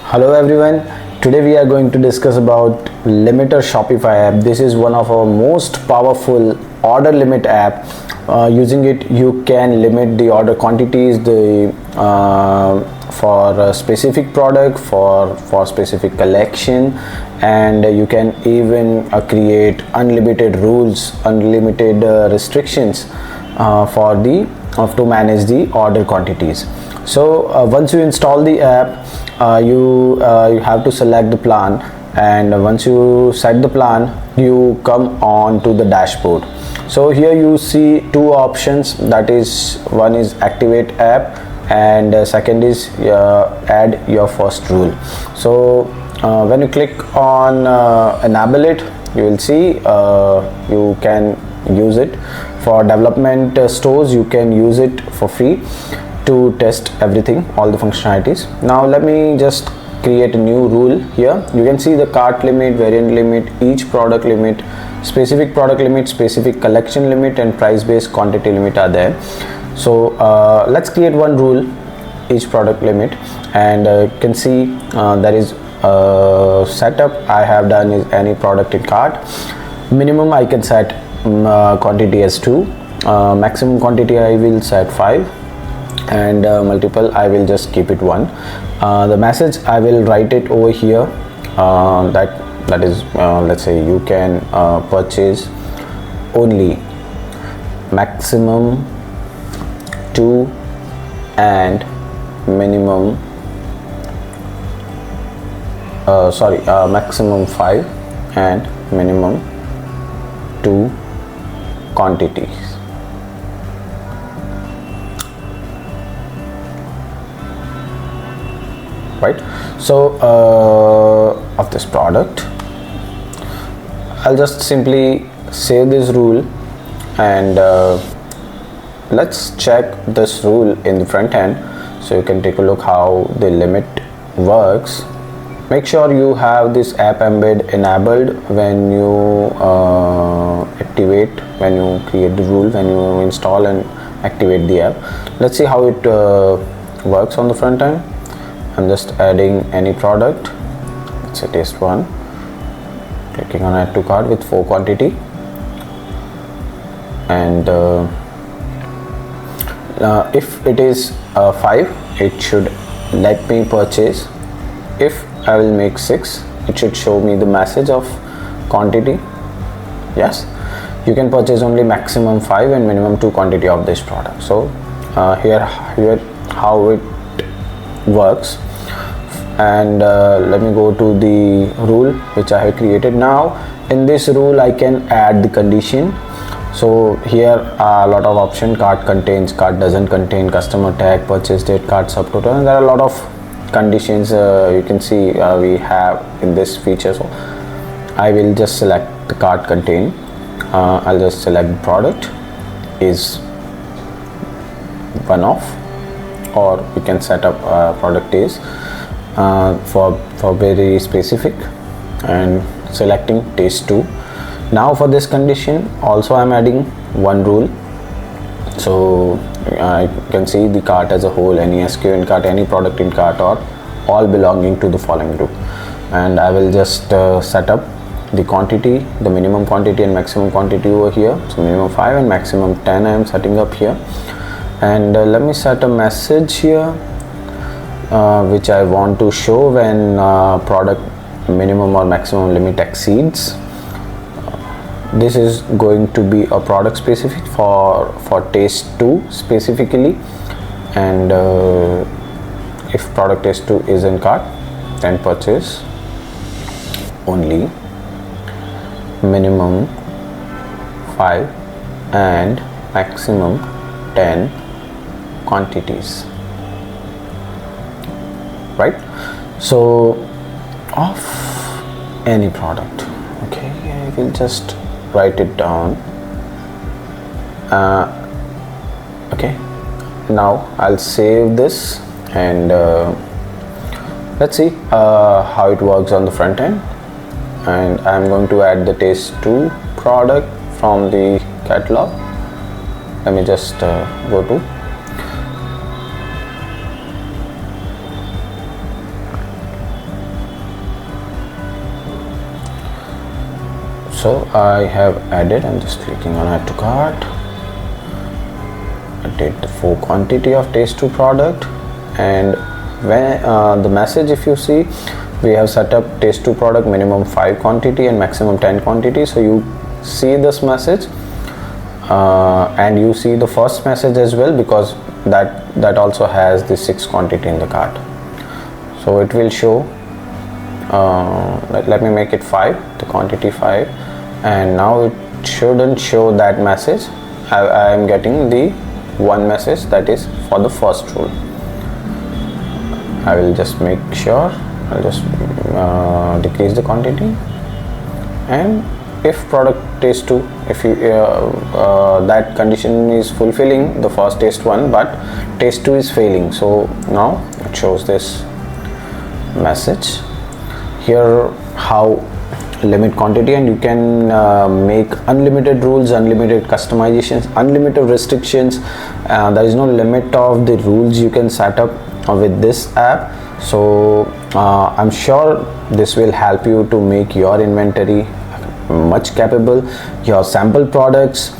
Hello everyone, today we are going to discuss about limiter Shopify app. This is one of our most powerful order limit app. Using it you can limit the order quantities for a specific product, for specific collection, and you can even create unlimited rules, unlimited restrictions to manage the order quantities. So once you install the app, you have to select the plan, and once you set the plan you come on to the dashboard. So here you see two options, that is, one is activate app and second is add your first rule. So when you click on enable it, you will see you can use it for development stores. You can use it for free to test everything, all the functionalities. Now let me just create a new rule. Here you can see the cart limit, variant limit, each product limit, specific product limit, specific collection limit, and price based quantity limit are there. So let's create one rule, each product limit, and you can see there is setup I have done is any product in cart. Minimum I can set quantity as 2, maximum quantity I will set 5, and multiple I will just keep it 1. The message I will write it over here, that is let's say you can purchase only maximum 2 and minimum maximum 5 and minimum 2 quantities. Right, so of this product I'll just simply save this rule, and let's check this rule in the front end so you can take a look how the limit works. Make sure you have this app embed enabled when you when you create the rule, when you install and activate the app. Let's see how it works on the front end. I'm just adding any product, let's say taste 1, clicking on add to cart with 4 quantity, and if it is 5, it should let me purchase. If I will make 6, it should show me the message of quantity. Yes, you can purchase only maximum 5 and minimum 2 quantity of this product. So here how it works. And let me go to the rule which I have created. Now in this rule I can add the condition. So here a lot of option: cart contains, cart doesn't contain, customer tag, purchase date, cart subtotal, and there are a lot of conditions you can see we have in this feature. So I will just select the cart contain. I'll just select the product is one off, or we can set up product is for very specific, and selecting taste 2. Now for this condition also I'm adding one rule. So you can see the cart as a whole, any SKU in cart, any product in cart, or all belonging to the following group. And I will just set up the quantity, the minimum quantity and maximum quantity over here. So minimum 5 and maximum 10 I am setting up here. And let me set a message here which I want to show when product minimum or maximum limit exceeds. This is going to be a product specific for taste 2 specifically, and if product taste 2 is in cart, then purchase only minimum 5 and maximum 10 quantities. Right, so of any product. Okay, I will just write it down. Okay, now I'll save this, and let's see how it works on the front end. And I'm going to add the taste 2 product from the catalog. Let me just go to So I have added, I'm just clicking on add to cart. I did the full quantity of taste to product, and when the message, if you see, we have set up taste to product minimum 5 quantity and maximum 10 quantity. So you see this message, and you see the first message as well, because that also has the 6 quantity in the cart. So it will show, let me make it 5, the quantity 5, and now it shouldn't show that message. I am getting the one message that is for the first rule. I will just make sure, I'll just decrease the quantity, and if product taste 2, if you that condition is fulfilling the first taste 1, but taste 2 is failing, so now it shows this message here. How limit quantity, and you can make unlimited rules, unlimited customizations, unlimited restrictions. There is no limit of the rules you can set up with this app. So I'm sure this will help you to make your inventory much capable, your sample products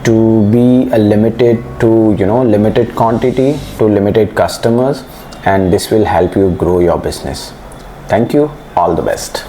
to be limited to limited quantity to limited customers, and this will help you grow your business. Thank you, all the best.